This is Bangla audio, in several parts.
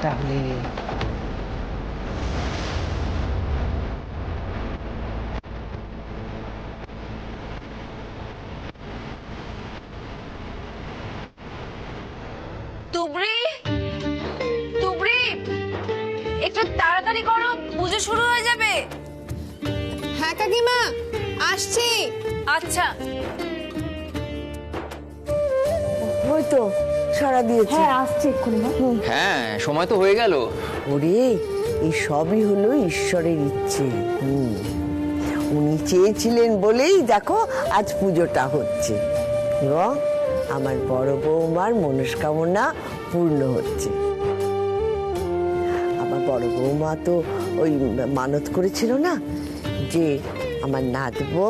তাহলে তুবড়ি, তুবড়ি, একটু তাড়াতাড়ি করো, পুজো শুরু হয়ে যাবে। হ্যাঁ কাকিমা, আসছি। আচ্ছা। ওই তো সারা দিয়েছে। হ্যাঁ আসছি এক্ষুনি। হ্যাঁ, সময় তো হয়ে গেল। ওরে, এই সবই হলো ঈশ্বরের ইচ্ছে। উনি চেয়েছিলেন বলেই দেখো আজ পুজোটা হচ্ছে এবং আমার বড় বৌমার মনস্কামনা পূর্ণ হচ্ছে। আমার বড় বৌমা তো ওই মানত করেছিল না যে আমার নাতবো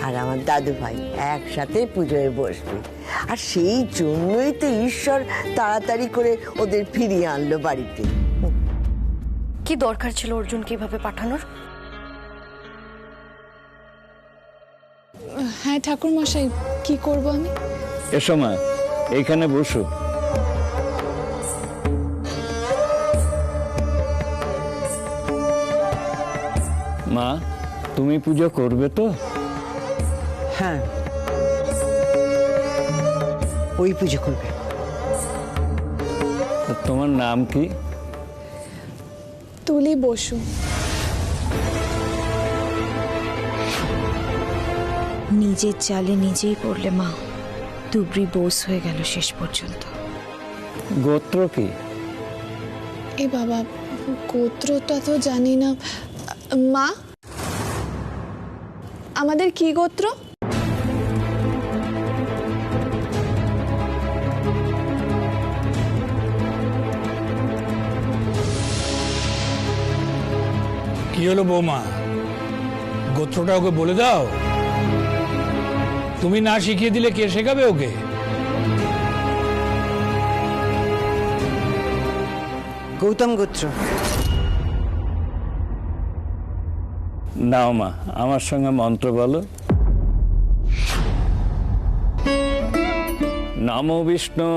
আর আমার দাদু ভাই একসাথে পুজোয় বসবে, আর সেই জন্যই তো ঈশ্বর তাড়াতাড়ি করে ওদের ফিরিয়ে আনলো বাড়িতে। কি দরকার ছিল অর্জুনকে এভাবে পাঠানোর? হ্যাঁ ঠাকুর মশাই, কি করব আমি? এসো মা, এইখানে বসো। মা, তুমি পুজো করবে তো? হ্যাঁ, ওই পুজো করবে। তোমার নাম কি? তুলি বসু। নিজের চালে নিজেই পড়লে মা, তুবড়ি বোস হয়ে গেল শেষ পর্যন্ত। গোত্র কি? এ বাবা, গোত্রটা তো জানি না। মা, আমাদের কি গোত্র? কি হলো বৌমা, গোত্রটা ওকে বলে দাও। তুমি না শিখিয়ে দিলে কে শেখাবে ওকে? গৌতম গোত্র। নাও মা, আমার সঙ্গে মন্ত্র বলো। নমো বিষ্ণু,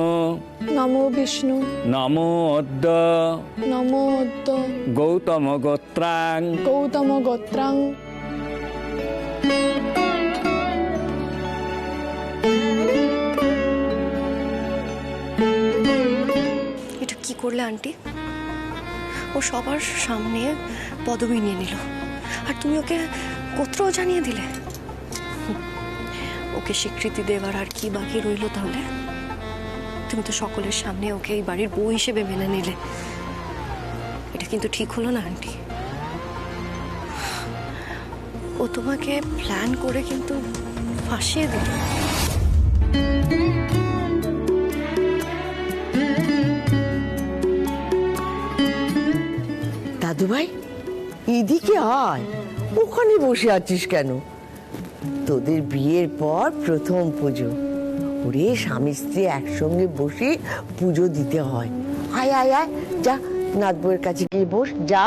নমো বিষ্ণু, নমো অদ্য নমো অদ্য গৌতম গোত্রাং গৌতম গোত্রাং। এটা কি করলে আন্টি? ও সবার সামনে পদবি নিয়ে নিল, আর তুমি ওকে গোত্রও জানিয়ে দিলে। ওকে স্বীকৃতি দেওয়ার আর কি বাকি রইল তাহলে? তুমি তো সকলের সামনে ওকে এই বাড়ির বউ হিসেবে মেনে নিলে। এটা কিন্তু ঠিক হলো না আন্টি। ও তোমাকে প্ল্যান করে কিন্তু ফাঁসিয়ে দিল। দাদু ভাই, এদিকে আয়, ওখানে বসে আছিস কেন? তোদের বিয়ের পর প্রথম পুজো। ওরে, স্বামী স্ত্রী একসঙ্গে বসে পুজো দিতে হয়। আয় আয় আয়, যা নাত বউয়ের কাছে গিয়ে বস, যা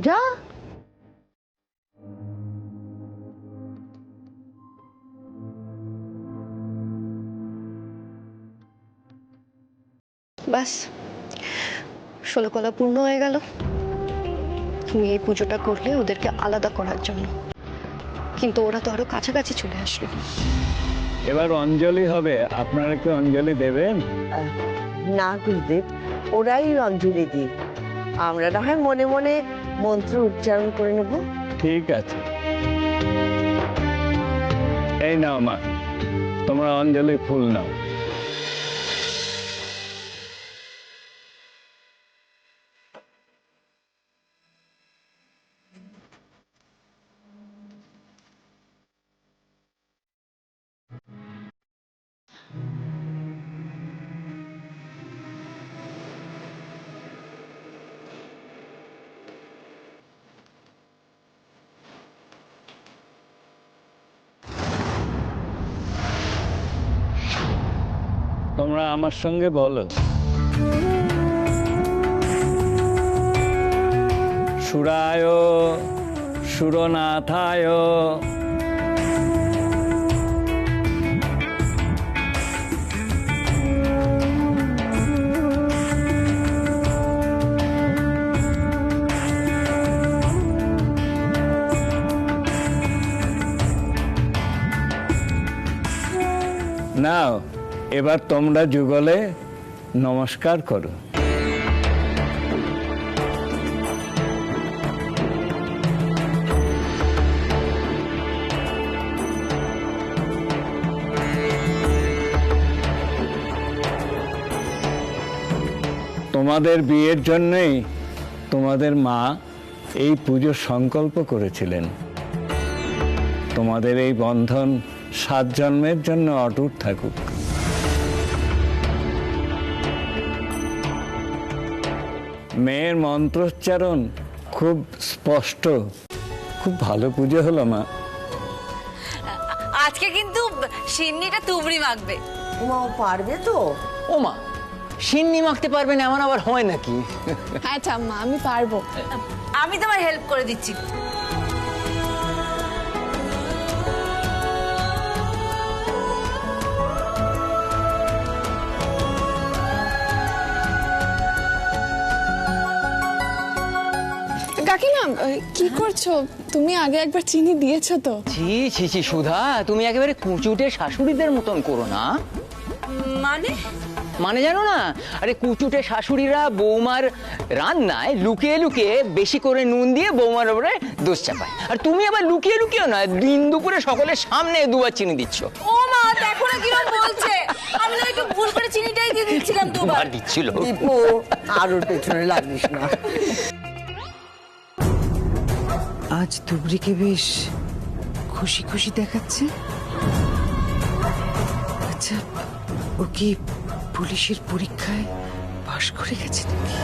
যা। ব্যাস, 16 কলা পূর্ণ হয়ে গেল। তুমি এই পুজোটা করলে ওদেরকে আলাদা করার জন্য, কিন্তু ওরা তো আরো কাছাকাছি চলে আসলো। এবার অঞ্জলি হবে, আপনারা কি অঞ্জলি দেবেন? না গুরুদেব, ওরাই অঞ্জলি দিই, আমরা না হয় মনে মনে মন্ত্র উচ্চারণ করে নেব। ঠিক আছে, এই নাও মা, তোমরা অঞ্জলি ফুল নাও। তোমরা আমার সঙ্গে বলো। সুরায় সুরনাথায় নাও এবার তোমরা যুগলে নমস্কার করো। তোমাদের বিয়ের জন্যই তোমাদের মা এই পুজোর সংকল্প করেছিলেন। তোমাদের এই বন্ধন 7 জন্মের জন্য অটুট থাকুক। মেয়ের মন্ত্রোচ্চারণ খুব স্পষ্ট, খুব ভালো পুজো হলো মা। আজকে কিন্তু সিন্নিটা তুবড়ি মাখবে। ওমা, ও পারবে তো? ও মা, সিন্নি মাখতে পারবেন এমন আবার হয় নাকি? হ্যাঁ ঠাম্মা, আমি পারবো। আমি তোমার হেল্প করে দিচ্ছি। কাকিমা, কি করছো তুমি? আগে একবার চিনি দিয়েছো তো? ছি ছি ছি সুধা, তুমি একেবারে কুচুটে শাশুড়িদের মতন করো না। মানে জানো না, আরে কুচুটে শাশুড়িরা বৌমার রান্নায় লুকিয়ে লুকিয়ে বেশি করে নুন দিয়ে বৌমার উপরে দোষ চাপায়, আর তুমি আবার লুকিয়ে লুকিয়ে না দিন দুপুরে সকলের সামনে 2বার চিনি দিচ্ছ। ও মা, দেখো না কিরকম বলছে। আমি না একটু ভুল করে চিনিটাই দিয়ে দিচ্ছিলাম 2বার। দিচ্ছিল। দীপু, আর ওর পেছনে লাগিস না। আজ তুবড়িকে বেশ খুশি খুশি দেখাচ্ছে। আচ্ছা, ও কি পুলিশের পরীক্ষায় পাশ করে গেছে নাকি?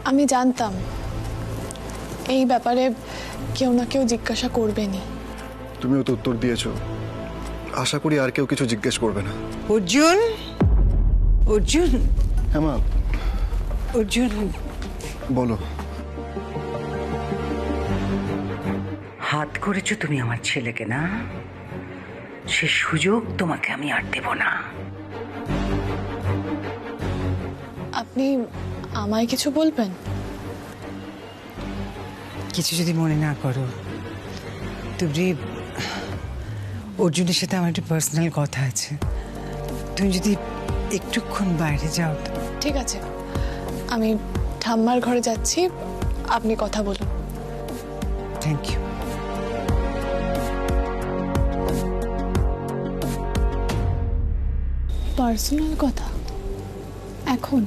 আমি জানতাম এই ব্যাপারে কেউ না কেউ জিজ্ঞাসা করবেনি। তুমিও তো উত্তর দিয়েছো, আশা করি আর কেউ কিছু জিজ্ঞেস করবে না। অর্জুন, অর্জুন, হ্যাঁ মা, অর্জুন, বলো। হাত করেছো তুমি আমার ছেলেকে, না? সে সুযোগ তোমাকে আমি আর দেব না। আপনি আমায় কিছু বলবেন? কিছু যদি মনে না করো, তুবড়ি, অর্জুনের সাথে আমার একটা পার্সোনাল কথা আছে। তুমি যদি একটুক্ষণ বাইরে যাও তো। ঠিক আছে, আমি ঠাম্মার ঘরে যাচ্ছি, আপনি কথা বলুন। Thank you. পার্সোনাল কথা এখন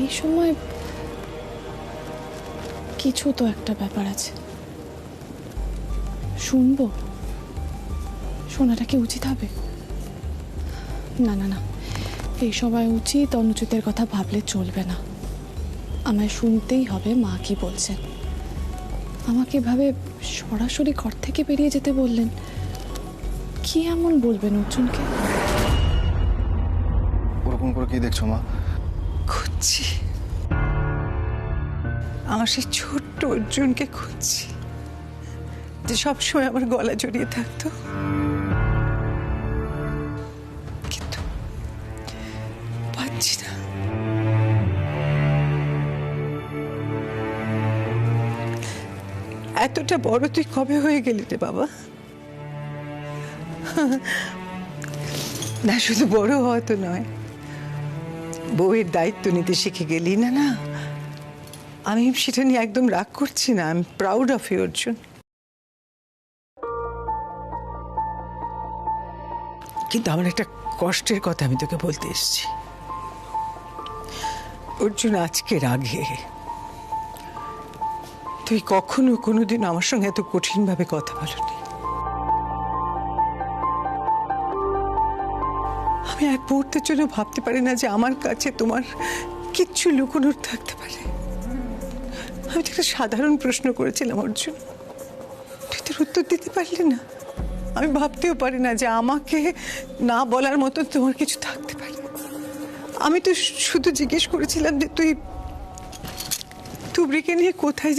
এই সময়? কিছু তো একটা ব্যাপার আছে, শুনবো। শোনাটা কি উচিত হবে? না না না, এই সময় উচিত অনুচিতের কথা ভাবলে চলবে না। আমায় শুনতেই হবে মা কি বলছেন। আমাকে এভাবে সরাসরি ঘর থেকে বেরিয়ে যেতে বললেন, কি এমন বলবেন অর্জুনকে? ওরকম করে কি দেখছো মা? খুঁজছি, আমার সেই ছোট্ট অর্জুনকে খুঁজছি, যে সবসময় আমার গলা জড়িয়ে থাকতো। কিন্তু পাচ্ছি না। এতটা বড় তুই কবে হয়ে গেলি রে বাবা? না, শুধু বড় হওয়া তো নয়, বউয়ের দায়িত্ব নিতে শিখে গেলি। না না, আমি সেটা নিয়ে একদম রাগ করছি না। I am proud of you Arjun. কিন্তু আমার একটা কষ্টের কথা আমি তোকে বলতে এসেছি অর্জুন। আজকের আগে তুই কখনো কোনোদিন আমার সঙ্গে এত কঠিনভাবে কথা বলনি। আমি এক মুহূর্তের জন্য ভাবতে পারি না যে আমার কাছে তোমার কিচ্ছু লুকোনোর থাকতে পারে। আমি তো একটা সাধারণ প্রশ্ন করেছিলাম অর্জুন, তুই তোর উত্তর দিতে পারলি না। আমি ভাবতেও পারি না যে আমাকে না বলার মতো তোমার কিছু থাকতে পারে। আমি তো শুধু জিজ্ঞেস করেছিলাম যে তুই তুবড়িকে নিয়ে কোথায়